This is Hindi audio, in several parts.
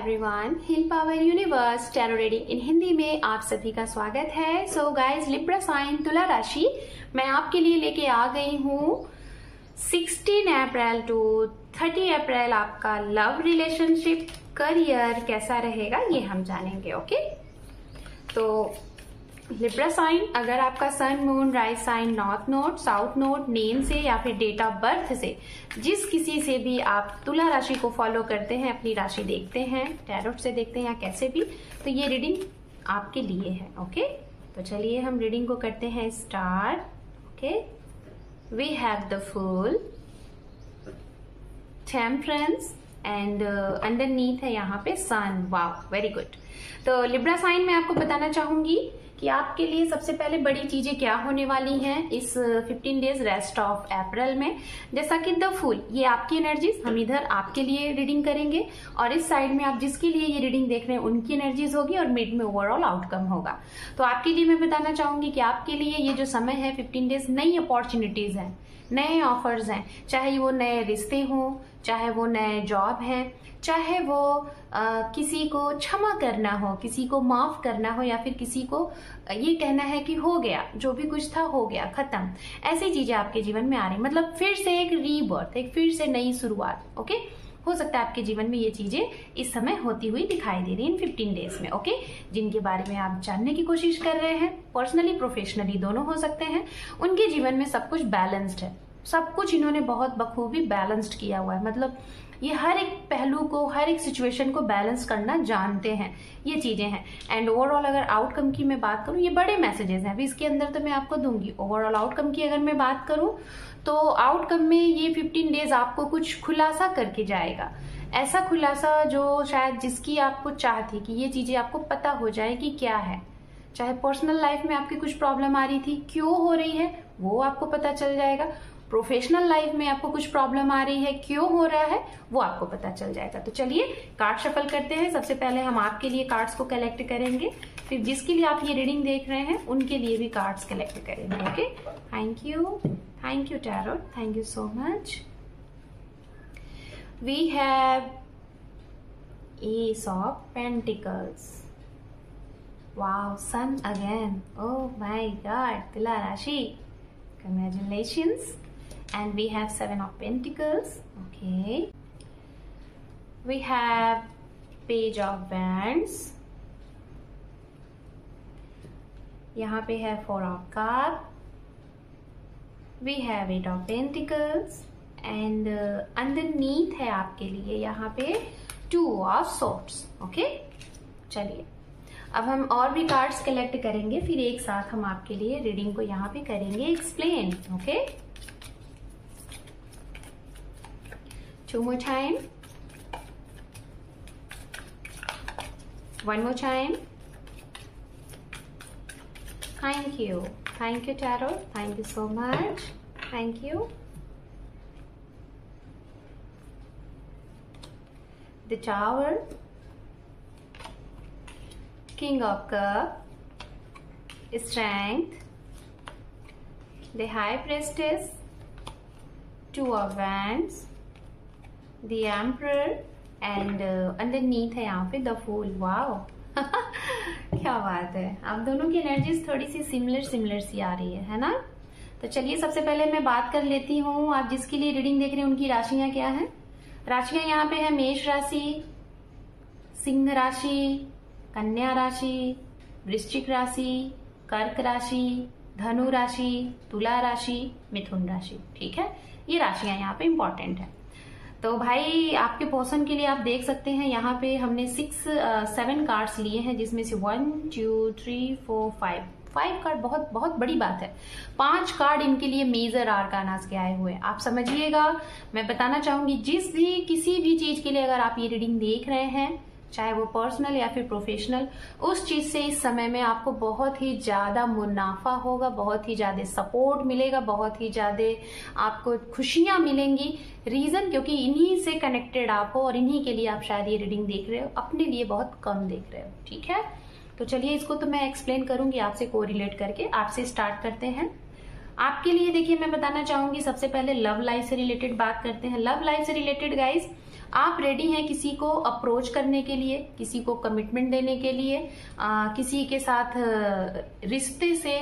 Everyone, hill power universe tarot reading in Hindi में आप सभी का स्वागत है। सो गाइज, लिब्रा साइन तुला राशि मैं आपके लिए लेके आ गई हूँ 16 अप्रैल टू 30 अप्रैल। आपका लव रिलेशनशिप करियर कैसा रहेगा ये हम जानेंगे। ओके, तो लिब्रा साइन, अगर आपका sun moon rise sign north node, south node, name से या फिर डेट ऑफ बर्थ से जिस किसी से भी आप तुला राशि को फॉलो करते हैं, अपनी राशि देखते हैं, टैरोट से देखते हैं या कैसे भी, तो ये रीडिंग आपके लिए है। ओके, तो चलिए हम रीडिंग को करते हैं start. Okay, we have the Fool, Temperance and underneath है यहाँ पे सन। Wow, very good. तो लिब्रा साइन में आपको बताना चाहूंगी कि आपके लिए सबसे पहले बड़ी चीजें क्या होने वाली हैं इस 15 डेज रेस्ट ऑफ अप्रैल में। जैसा कि द फूल, ये आपकी एनर्जीज, हम इधर आपके लिए रीडिंग करेंगे और इस साइड में आप जिसके लिए ये रीडिंग देख रहे हैं उनकी एनर्जीज होगी और मिड में ओवरऑल आउटकम होगा। तो आपके लिए मैं बताना चाहूंगी कि आपके लिए ये जो समय है 15 डेज नई अपॉर्चुनिटीज हैं, नए ऑफर्स हैं, चाहे वो नए रिश्ते हों, चाहे वो नए जॉब हैं, चाहे वो किसी को क्षमा करना हो, किसी को माफ करना हो, या फिर किसी को ये कहना है कि हो गया, जो भी कुछ था हो गया, खत्म, ऐसी चीजें आपके जीवन में आ रही, मतलब फिर से एक रीबर्थ, एक फिर से नई शुरुआत। ओके, हो सकता है आपके जीवन में ये चीजें इस समय होती हुई दिखाई दे रही इन 15 डेज में। ओके, जिनके बारे में आप जानने की कोशिश कर रहे हैं, पर्सनली प्रोफेशनली दोनों हो सकते हैं, उनके जीवन में सब कुछ बैलेंस्ड है, सब कुछ इन्होंने बहुत बखूबी बैलेंस्ड किया हुआ है। मतलब ये हर एक पहलू को, हर एक सिचुएशन को बैलेंस करना जानते हैं, ये चीजें हैं। एंड ओवरऑल अगर आउटकम की मैं बात करूं, ये बड़े मैसेजेस हैं, अभी इसके अंदर तो मैं आपको दूंगी। ओवरऑल आउटकम की अगर मैं बात करूं तो आउटकम में ये 15 डेज आपको कुछ खुलासा करके जाएगा, ऐसा खुलासा जो शायद जिसकी आपको चाह थी कि ये चीजें आपको पता हो जाए कि क्या है। चाहे पर्सनल लाइफ में आपकी कुछ प्रॉब्लम आ रही थी, क्यों हो रही है वो आपको पता चल जाएगा। प्रोफेशनल लाइफ में आपको कुछ प्रॉब्लम आ रही है, क्यों हो रहा है वो आपको पता चल जाएगा। तो चलिए कार्ड शफल करते हैं। सबसे पहले हम आपके लिए कार्ड्स को कलेक्ट करेंगे, फिर जिसके लिए आप ये रीडिंग देख रहे हैं उनके लिए भी कार्ड्स कलेक्ट करेंगे। Okay, thank you tarot, thank you so much. We have ace of pentacles. Wow, Sun again, oh my god, Tula राशि, congratulations. And we have 7 of Pentacles. Okay, we have Page of Wands, यहाँ पे है 4 of Cups, we have 8 of Pentacles and underneath है आपके लिए यहाँ पे 2 of Swords. Okay, चलिए अब हम और भी कार्ड्स कलेक्ट करेंगे, फिर एक साथ हम आपके लिए रीडिंग को यहाँ पे करेंगे explain. Okay, 2 more time, 1 more time. Thank you Tarot, thank you so much, thank you. The Tower, King of Cups, Strength, the High Priestess, 2 of Wands, the Emperor and underneath है यहाँ पे the Fool। वाओ क्या बात है, आप दोनों की एनर्जीज थोड़ी सी सिमिलर सी आ रही है ना। तो चलिए सबसे पहले मैं बात कर लेती हूँ, आप जिसके लिए रीडिंग देख रहे हैं उनकी राशियां क्या हैं। राशियां यहाँ पे है मेष राशि, सिंह राशि, कन्या राशि, वृश्चिक राशि, कर्क राशि, धनु राशि, तुला राशि, मिथुन राशि। ठीक है, ये राशियां यहाँ पे इंपॉर्टेंट है। तो भाई आपके पर्सन के लिए आप देख सकते हैं यहाँ पे हमने 7 कार्ड्स लिए हैं, जिसमें से 1 2 3 4 5 कार्ड, बहुत बड़ी बात है। 5 कार्ड इनके लिए मेजर आर्कानास के आए हुए। आप समझिएगा, मैं बताना चाहूंगी किसी भी चीज के लिए अगर आप ये रीडिंग देख रहे हैं, चाहे वो पर्सनल या फिर प्रोफेशनल, उस चीज से इस समय में आपको बहुत ही ज्यादा मुनाफा होगा, बहुत ही ज्यादा सपोर्ट मिलेगा, बहुत ही ज्यादा आपको खुशियां मिलेंगी। रीजन क्योंकि इन्हीं से कनेक्टेड आप हो और इन्हीं के लिए आप शायद ये रीडिंग देख रहे हो, अपने लिए बहुत कम देख रहे हो। ठीक है, तो चलिए इसको तो मैं एक्सप्लेन करूंगी आपसे कोरिलेट करके। आपसे स्टार्ट करते हैं। आपके लिए देखिए मैं बताना चाहूंगी सबसे पहले लव लाइफ से रिलेटेड बात करते हैं। लव लाइफ से रिलेटेड गाइज आप रेडी हैं किसी को अप्रोच करने के लिए, किसी को कमिटमेंट देने के लिए, किसी के साथ रिश्ते से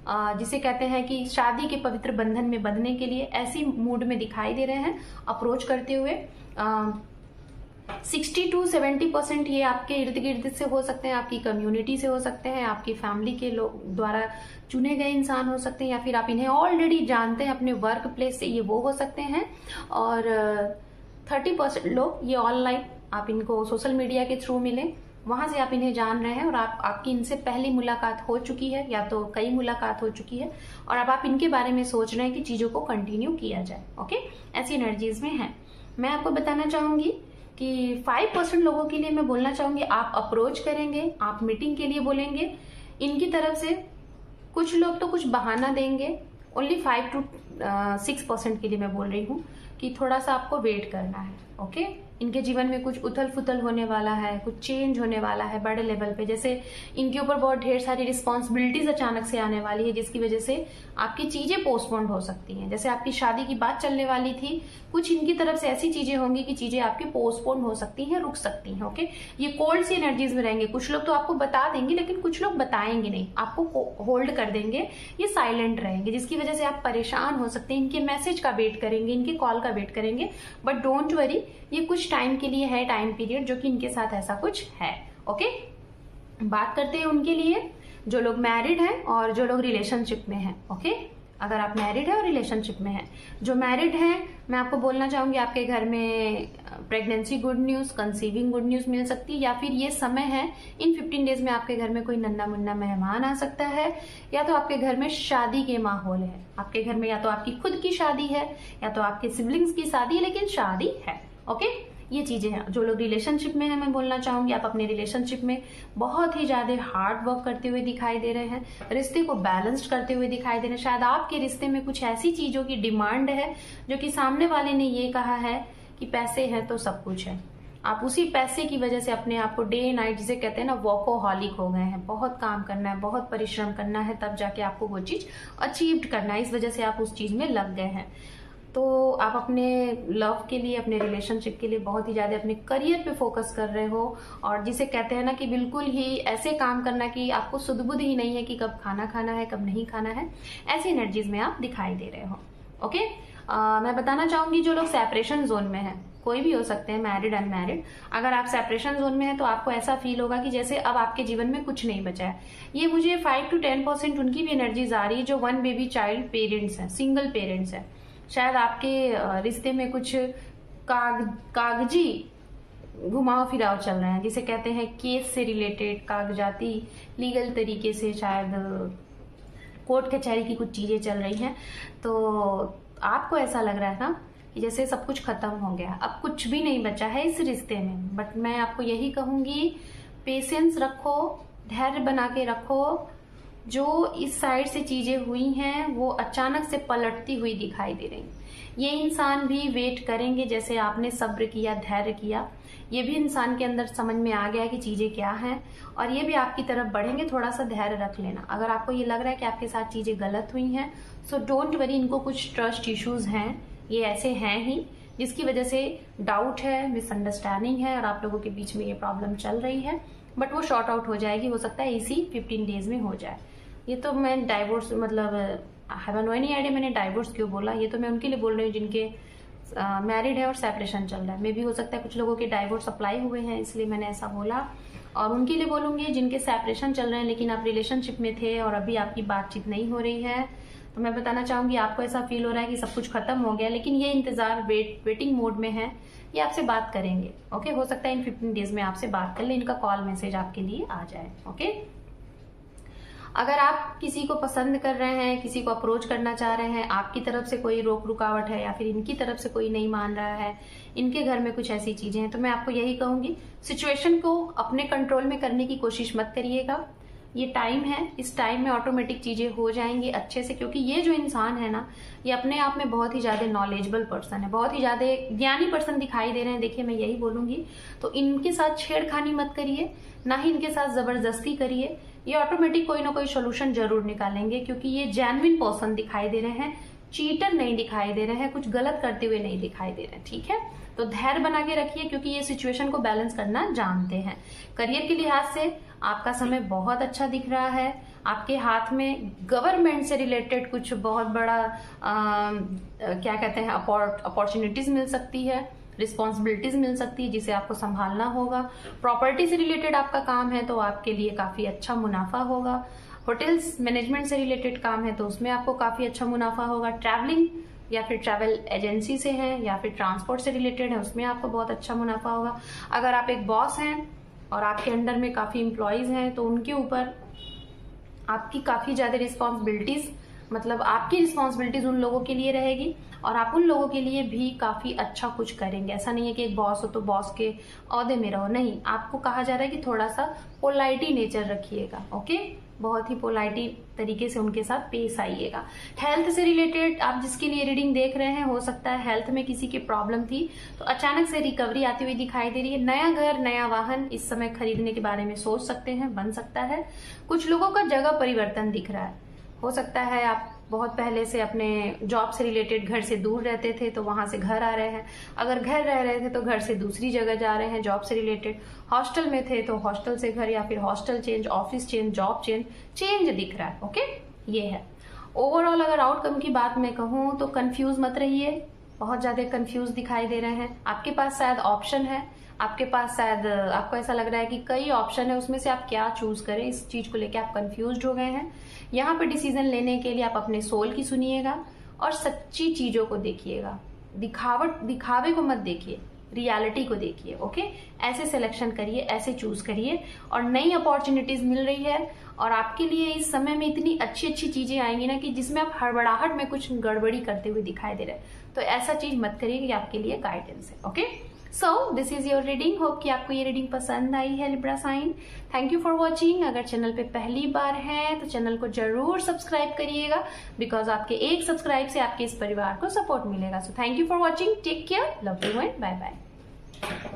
जिसे कहते हैं कि शादी के पवित्र बंधन में बंधने के लिए, ऐसी मूड में दिखाई दे रहे हैं अप्रोच करते हुए। 60 to 70% ये आपके इर्द गिर्द से हो सकते हैं, आपकी कम्युनिटी से हो सकते हैं, आपकी फैमिली के लोग द्वारा चुने गए इंसान हो सकते हैं, या फिर आप इन्हें ऑलरेडी जानते हैं अपने वर्क प्लेस से, ये वो हो सकते हैं। और 30% लोग ये ऑनलाइन, आप इनको सोशल मीडिया के थ्रू मिले, वहां से आप इन्हें जान रहे हैं और आपकी इनसे पहली मुलाकात हो चुकी है या तो कई मुलाकात हो चुकी है, और अब आप इनके बारे में सोच रहे हैं कि चीजों को कंटिन्यू किया जाए। ओके, ऐसी एनर्जीज में है। मैं आपको बताना चाहूंगी कि 5% लोगों के लिए मैं बोलना चाहूंगी, आप अप्रोच करेंगे, आप मीटिंग के लिए बोलेंगे, इनकी तरफ से कुछ लोग तो कुछ बहाना देंगे। ओनली 5 to 6% के लिए मैं बोल रही हूँ कि थोड़ा सा आपको वेट करना है। ओके, इनके जीवन में कुछ उथल फुथल होने वाला है, कुछ चेंज होने वाला है बड़े लेवल पे, जैसे इनके ऊपर बहुत ढेर सारी रिस्पॉन्सिबिलिटीज अचानक से आने वाली है, जिसकी वजह से आपकी चीजें पोस्टपोन्ड हो सकती हैं। जैसे आपकी शादी की बात चलने वाली थी, कुछ इनकी तरफ से ऐसी चीजें होंगी कि चीजें आपकी पोस्टपोन्ड हो सकती हैं, रुक सकती हैं। ओके, ये कोल्ड सी एनर्जीज में रहेंगे। कुछ लोग तो आपको बता देंगे, लेकिन कुछ लोग बताएंगे नहीं, आपको होल्ड कर देंगे, ये साइलेंट रहेंगे, जिसकी वजह से आप परेशान हो सकते हैं। इनके मैसेज का वेट करेंगे, इनके कॉल का वेट करेंगे, बट डोंट वरी, ये कुछ टाइम के लिए है, टाइम पीरियड, जो कि इनके साथ ऐसा कुछ है। ओके, बात करते हैं उनके लिए जो लोग मैरिड हैं और जो लोग रिलेशनशिप में हैं। ओके, अगर आप मैरिड है और रिलेशनशिप में हैं, जो मैरिड हैं, मैं आपको बोलना चाहूंगी आपके घर में pregnancy good news, conceiving good news मिल सकती है, या फिर ये समय है इन 15 डेज में आपके घर में कोई नन्ना मुन्ना मेहमान आ सकता है, या तो आपके घर में शादी के माहौल है। आपके घर में या तो आपकी खुद की शादी है या तो आपके सिबलिंग्स की शादी है, लेकिन शादी है। ओके, ये चीजें हैं। जो लोग रिलेशनशिप में हैं, मैं बोलना चाहूंगी आप अपने रिलेशनशिप में बहुत ही ज्यादा हार्ड वर्क करते हुए दिखाई दे रहे हैं, रिश्ते को बैलेंस्ड करते हुए दिखाई दे रहे हैं। शायद आपके रिश्ते में कुछ ऐसी चीजों की डिमांड है जो कि सामने वाले ने ये कहा है कि पैसे हैं तो सब कुछ है। आप उसी पैसे की वजह से अपने आप को डे नाइट, जिसे कहते हैं ना, वर्कोहॉलिक हो गए हैं। बहुत काम करना है, बहुत परिश्रम करना है, तब जाके आपको वो चीज अचीव करना है। इस वजह से आप उस चीज में लग गए हैं। तो आप अपने लव के लिए, अपने रिलेशनशिप के लिए बहुत ही ज्यादा अपने करियर पे फोकस कर रहे हो, और जिसे कहते हैं ना कि बिल्कुल ही ऐसे काम करना कि आपको सुध बुध ही नहीं है कि कब खाना खाना है, कब नहीं खाना है। ऐसी एनर्जीज में आप दिखाई दे रहे हो। ओके, मैं बताना चाहूंगी जो लोग सेपरेशन जोन में है, कोई भी हो सकते हैं, मैरिड अनमैरिड, अगर आप सेपरेशन जोन में हैं तो आपको ऐसा फील होगा कि जैसे अब आपके जीवन में कुछ नहीं बचा है। ये मुझे 5 to 10% उनकी भी एनर्जीज आ रही है जो 1 बेबी चाइल्ड पेरेंट्स हैं, सिंगल पेरेंट्स हैं। शायद आपके रिश्ते में कुछ कागजी घुमाव फिराव चल रहे हैं, जिसे कहते हैं केस से रिलेटेड, कागजाती लीगल तरीके से शायद कोर्ट कचहरी की कुछ चीजें चल रही हैं। तो आपको ऐसा लग रहा है ना कि जैसे सब कुछ खत्म हो गया, अब कुछ भी नहीं बचा है इस रिश्ते में। बट मैं आपको यही कहूंगी, पेशेंस रखो, धैर्य बना के रखो। जो इस साइड से चीजें हुई हैं वो अचानक से पलटती हुई दिखाई दे रही। ये इंसान भी वेट करेंगे, जैसे आपने सब्र किया, धैर्य किया। ये भी इंसान के अंदर समझ में आ गया कि चीजें क्या हैं, और ये भी आपकी तरफ बढ़ेंगे। थोड़ा सा धैर्य रख लेना। अगर आपको ये लग रहा है कि आपके साथ चीजें गलत हुई हैं, सो डोंट वरी, इनको कुछ ट्रस्ट इश्यूज हैं, ये ऐसे हैं ही, जिसकी वजह से डाउट है, मिसअंडरस्टैंडिंग है, और आप लोगों के बीच में ये प्रॉब्लम चल रही है। बट वो शॉर्ट आउट हो जाएगी, हो सकता है इसी 15 डेज में हो जाए। ये तो मैं डाइवोर्स, मतलब हैव नो एनी आइडिया मैंने डाइवोर्स क्यों बोला, ये तो मैं उनके लिए बोल रही हूँ जिनके मैरिड है और सेपरेशन चल रहा है। मे भी हो सकता है कुछ लोगों के डाइवोर्स अप्लाई हुए हैं, इसलिए मैंने ऐसा बोला। और उनके लिए बोलूंगी जिनके सेपरेशन चल रहे हैं लेकिन आप रिलेशनशिप में थे और अभी आपकी बातचीत नहीं हो रही है, तो मैं बताना चाहूंगी आपको ऐसा फील हो रहा है कि सब कुछ खत्म हो गया, लेकिन ये इंतजार, वेटिंग मोड में है। ये आपसे बात करेंगे। ओके, हो सकता है इन 15 डेज में आपसे बात कर ले, इनका कॉल मैसेज आपके लिए आ जाए। ओके, अगर आप किसी को पसंद कर रहे हैं, किसी को अप्रोच करना चाह रहे हैं, आपकी तरफ से कोई रोक रुकावट है या फिर इनकी तरफ से कोई नहीं मान रहा है, इनके घर में कुछ ऐसी चीजें हैं, तो मैं आपको यही कहूंगी, सिचुएशन को अपने कंट्रोल में करने की कोशिश मत करिएगा। ये टाइम है, इस टाइम में ऑटोमेटिक चीजें हो जाएंगी अच्छे से, क्योंकि ये जो इंसान है ना, ये अपने आप में बहुत ही ज्यादा नॉलेजेबल पर्सन है, बहुत ही ज्यादा ज्ञानी पर्सन दिखाई दे रहे हैं। देखिए, मैं यही बोलूंगी, तो इनके साथ छेड़खानी मत करिए, ना ही इनके साथ जबरदस्ती करिए। ये ऑटोमेटिक कोई ना कोई सोल्यूशन जरूर निकालेंगे, क्योंकि ये जेन्युइन पर्सन दिखाई दे रहे हैं, चीटर नहीं दिखाई दे रहे हैं, कुछ गलत करते हुए नहीं दिखाई दे रहे हैं, ठीक है। तो धैर्य बना के रखिए, क्योंकि ये सिचुएशन को बैलेंस करना जानते हैं। करियर के लिहाज से आपका समय बहुत अच्छा दिख रहा है। आपके हाथ में गवर्नमेंट से रिलेटेड कुछ बहुत बड़ा क्या कहते हैं अपॉर्चुनिटीज मिल सकती है, रिस्पॉन्सिबिलिटीज मिल सकती है जिसे आपको संभालना होगा। प्रॉपर्टी से रिलेटेड आपका काम है तो आपके लिए काफी अच्छा मुनाफा होगा। होटल्स मैनेजमेंट से रिलेटेड काम है तो उसमें आपको काफी अच्छा मुनाफा होगा। ट्रैवलिंग या फिर ट्रैवल एजेंसी से है या फिर ट्रांसपोर्ट से रिलेटेड है, उसमें आपको बहुत अच्छा मुनाफा होगा। अगर आप एक बॉस हैं और आपके अंडर में काफी एम्प्लॉयज हैं तो उनके ऊपर आपकी काफी ज्यादा रिस्पॉन्सिबिलिटीज, मतलब आपकी रिस्पॉन्सिबिलिटीज उन लोगों के लिए रहेगी और आप उन लोगों के लिए भी काफी अच्छा कुछ करेंगे। ऐसा नहीं है कि एक बॉस हो तो बॉस के ओहदे में रहो, नहीं, आपको कहा जा रहा है कि थोड़ा सा पोलाइटी नेचर रखिएगा, ओके, बहुत ही पोलाइटी तरीके से उनके साथ पेश आइएगा। हेल्थ से रिलेटेड आप जिसके लिए रीडिंग देख रहे हैं, हो सकता है हेल्थ में किसी की प्रॉब्लम थी तो अचानक से रिकवरी आती हुई दिखाई दे रही है। नया घर, नया वाहन इस समय खरीदने के बारे में सोच सकते हैं, बन सकता है। कुछ लोगों का जगह परिवर्तन दिख रहा है, हो सकता है आप बहुत पहले से अपने जॉब से रिलेटेड घर से दूर रहते थे तो वहां से घर आ रहे हैं। अगर घर रह रहे थे तो घर से दूसरी जगह जा रहे हैं जॉब से रिलेटेड। हॉस्टल में थे तो हॉस्टल से घर, या फिर hostel change, office change, job change दिख रहा है, ओके, ये है। ओवरऑल अगर आउटकम की बात मैं कहूँ तो कंफ्यूज मत रहिए, बहुत ज्यादा कंफ्यूज दिखाई दे रहे हैं। आपके पास शायद ऑप्शन है, आपके पास शायद आपको ऐसा लग रहा है कि कई ऑप्शन है, उसमें से आप क्या चूज करें, इस चीज को लेकर आप कंफ्यूज हो गए हैं। यहाँ पे डिसीजन लेने के लिए आप अपने सोल की सुनिएगा और सच्ची चीजों को देखिएगा। दिखावे को मत देखिए, रियलिटी को देखिए, ओके। ऐसे सिलेक्शन करिए, ऐसे चूज करिए और नई अपॉर्चुनिटीज मिल रही है और आपके लिए इस समय में इतनी अच्छी अच्छी चीजें आएंगी ना कि जिसमें आप हड़बड़ाहट में कुछ गड़बड़ी करते हुए दिखाई दे रहे हैं। तो ऐसा चीज मत करिए कि आपके लिए गाइडेंस है, okay. So this is your reading. Hope कि आपको ये रीडिंग पसंद आई है Libra sign. Thank you for watching. अगर चैनल पे पहली बार है तो चैनल को जरूर सब्सक्राइब करिएगा, बिकॉज आपके एक सब्सक्राइब से आपके इस परिवार को सपोर्ट मिलेगा। So thank you for watching, take care, love you and bye bye.